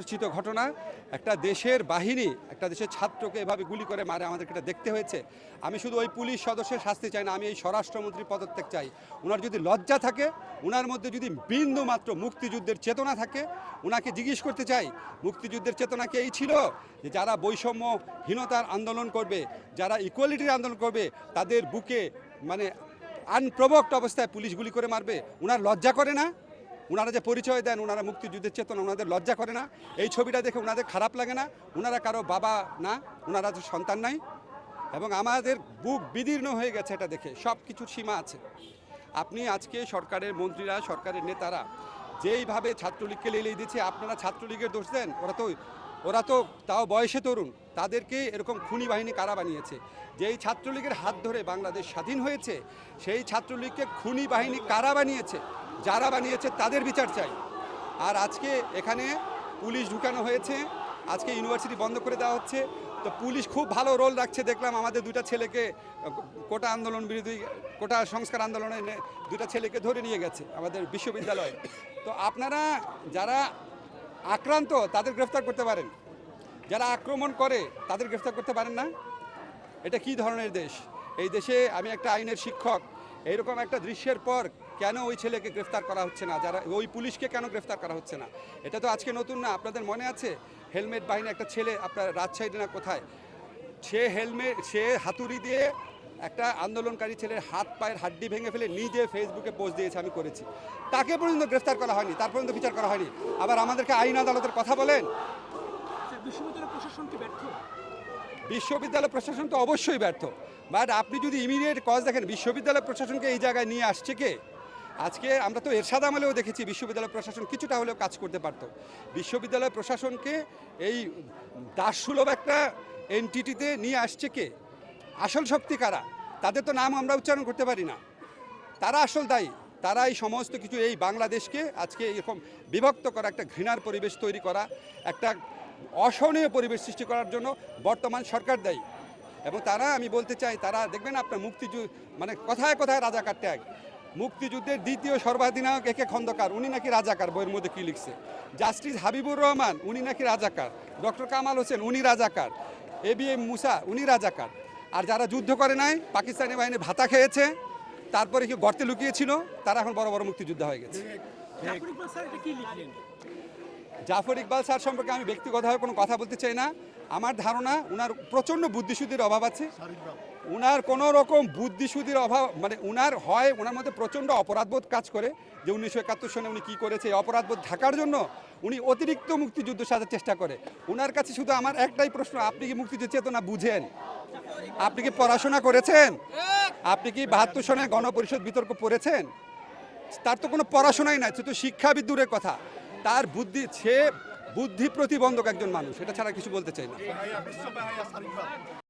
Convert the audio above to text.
লাঞ্ছিত ঘটনা। একটা দেশের বাহিনী একটা দেশের ছাত্রকে এভাবে গুলি করে মারে, আমাদেরকে এটা দেখতে হয়েছে। আমি শুধু ওই পুলিশ সদস্যের শাস্তি চাই না, আমি এই স্বরাষ্ট্রমন্ত্রীর পদত্যাগ চাই। ওনার যদি লজ্জা থাকে, ওনার মধ্যে যদি বিন্দু মাত্র মুক্তিযুদ্ধের চেতনা থাকে, ওনাকে জিজ্ঞেস করতে চাই মুক্তিযুদ্ধের চেতনা কি এই ছিল যে যারা বৈষম্যহীনতার আন্দোলন করবে, যারা ইকুয়ালিটির আন্দোলন করবে, তাদের বুকে মানে আনপ্রভোক্ট অবস্থায় পুলিশ গুলি করে মারবে? ওনার লজ্জা করে না? ওনারা যে পরিচয় দেন ওনারা মুক্তিযুদ্ধের চেতনা, ওনাদের লজ্জা করে না? এই ছবিটা দেখে ওনাদের খারাপ লাগে না? ওনারা কারো বাবা না? ওনারা তো সন্তান নাই? এবং আমাদের বুক বিদীর্ণ হয়ে গেছে এটা দেখে। সব কিছুর সীমা আছে। আপনি আজকে সরকারের মন্ত্রীরা, সরকারের নেতারা যেইভাবে ছাত্রলীগকে লেলিয়ে দিচ্ছে, আপনারা ছাত্রলীগের দোষ দেন। ওরা তো তাও বয়সে তরুণ, তাদেরকে এরকম খুনি বাহিনী কারা বানিয়েছে? যেই ছাত্রলীগের হাত ধরে বাংলাদেশ স্বাধীন হয়েছে, সেই ছাত্রলীগকে খুনি বাহিনী কারা বানিয়েছে? যারা বানিয়েছে তাদের বিচার চাই। আর আজকে এখানে পুলিশ ঢুকানো হয়েছে, আজকে ইউনিভার্সিটি বন্ধ করে দেওয়া হচ্ছে। তো পুলিশ খুব ভালো রোল রাখছে দেখলাম, আমাদের দুটা ছেলেকে কোটা আন্দোলন বিরোধী, কোটা সংস্কার আন্দোলনে দুটা ছেলেকে ধরে নিয়ে গেছে আমাদের বিশ্ববিদ্যালয়ে। তো আপনারা যারা আক্রান্ত তাদের গ্রেফতার করতে পারেন, যারা আক্রমণ করে তাদের গ্রেফতার করতে পারেন না? এটা কি ধরনের দেশ? এই দেশে আমি একটা আইনের শিক্ষক, এইরকম একটা দৃশ্যের পর কেন ওই ছেলেকে গ্রেফতার করা হচ্ছে না? যারা ওই পুলিশকে কেন গ্রেফতার করা হচ্ছে না? এটা তো আজকে নতুন না। আপনাদের মনে আছে হেলমেট বাহিনী একটা ছেলে, আপনার রাজশাহী না কোথায়, সে হাতুড়ি দিয়ে একটা আন্দোলনকারী ছেলের হাত পায়ের হাড্ডি ভেঙে ফেলে নিজে ফেসবুকে পোস্ট দিয়েছে, আমি করেছি। তাকে পর্যন্ত গ্রেফতার করা হয়নি, তার পর্যন্ত বিচার করা হয়নি। আবার আমাদেরকে আইন আদালতের কথা বলেন। বিশ্ববিদ্যালয় প্রশাসন কি ব্যর্থ? বিশ্ববিদ্যালয় প্রশাসন তো অবশ্যই ব্যর্থ, বাট আপনি যদি ইমিডিয়েট কজ দেখেন, বিশ্ববিদ্যালয় প্রশাসনকে এই জায়গায় নিয়ে আসছে কে? আজকে আমরা তো এরশাদ আমলেও দেখেছি বিশ্ববিদ্যালয় প্রশাসন কিছুটা হলেও কাজ করতে পারতো। বিশ্ববিদ্যালয় প্রশাসনকে এই দাসসুলভ একটা এনটিটিতে নিয়ে আসছে কে? আসল শক্তি কারা? তাদের তো নাম আমরা উচ্চারণ করতে পারি না। তারা আসল দায়ী। তারা এই সমস্ত কিছু, এই বাংলাদেশকে আজকে এরকম বিভক্ত করা, একটা ঘৃণার পরিবেশ তৈরি করা, একটা অসহনীয় পরিবেশ সৃষ্টি করার জন্য বর্তমান সরকার দায়ী। এবং তারা, আমি বলতে চাই, তারা দেখবেন আপনার মানে কথায় কথায় রাজাকার ট্যাগ। মুক্তিযুদ্ধের দ্বিতীয় সর্বাধিনায়ক একে খন্দকার, উনি নাকি রাজাকার, বইয়ের মধ্যে কি লিখছে। জাস্টিস হাবিবুর রহমান, উনি নাকি রাজাকার। ডক্টর কামাল হোসেন, উনি রাজাকার। ABM মুসা, উনি রাজাকার। আর যারা যুদ্ধ করে নাই, পাকিস্তানি বাহিনী ভাতা খেয়েছে, তারপরে কি গর্তে লুকিয়েছিল, তারা এখন বড় বড় মুক্তিযোদ্ধা হয়ে গেছে। জাফর ইকবাল স্যার সম্পর্কে আমি ব্যক্তিগতভাবে কোনো কথা বলতে চাই না। আমার ধারণা ওনার প্রচণ্ড বুদ্ধিশুদ্ধির অভাব আছে। ওনার কোনো রকম বুদ্ধিশুদ্ধির অভাব, মানে ওনার মধ্যে প্রচণ্ড অপরাধবোধ কাজ করে, যে 1971 সনে উনি কী করেছে, এই অপরাধবোধ ঢাকার জন্য উনি অতিরিক্ত মুক্তিযুদ্ধ সাজার চেষ্টা করে। ওনার কাছে শুধু আমার একটাই প্রশ্ন, আপনি কি মুক্তিযুদ্ধ চেতনা বুঝেন? আপনি কি পড়াশোনা করেছেন? আপনি কি 72 সনের গণপরিষদ বিতর্ক পড়েছেন? তার তো কোনো পড়াশোনাই নাই, সে তো শিক্ষাবিদ দূরের কথা। তার সে বুদ্ধি প্রতিবন্ধক একজন মানুষ, এটা ছাড়া কিছু বলতে চাই না।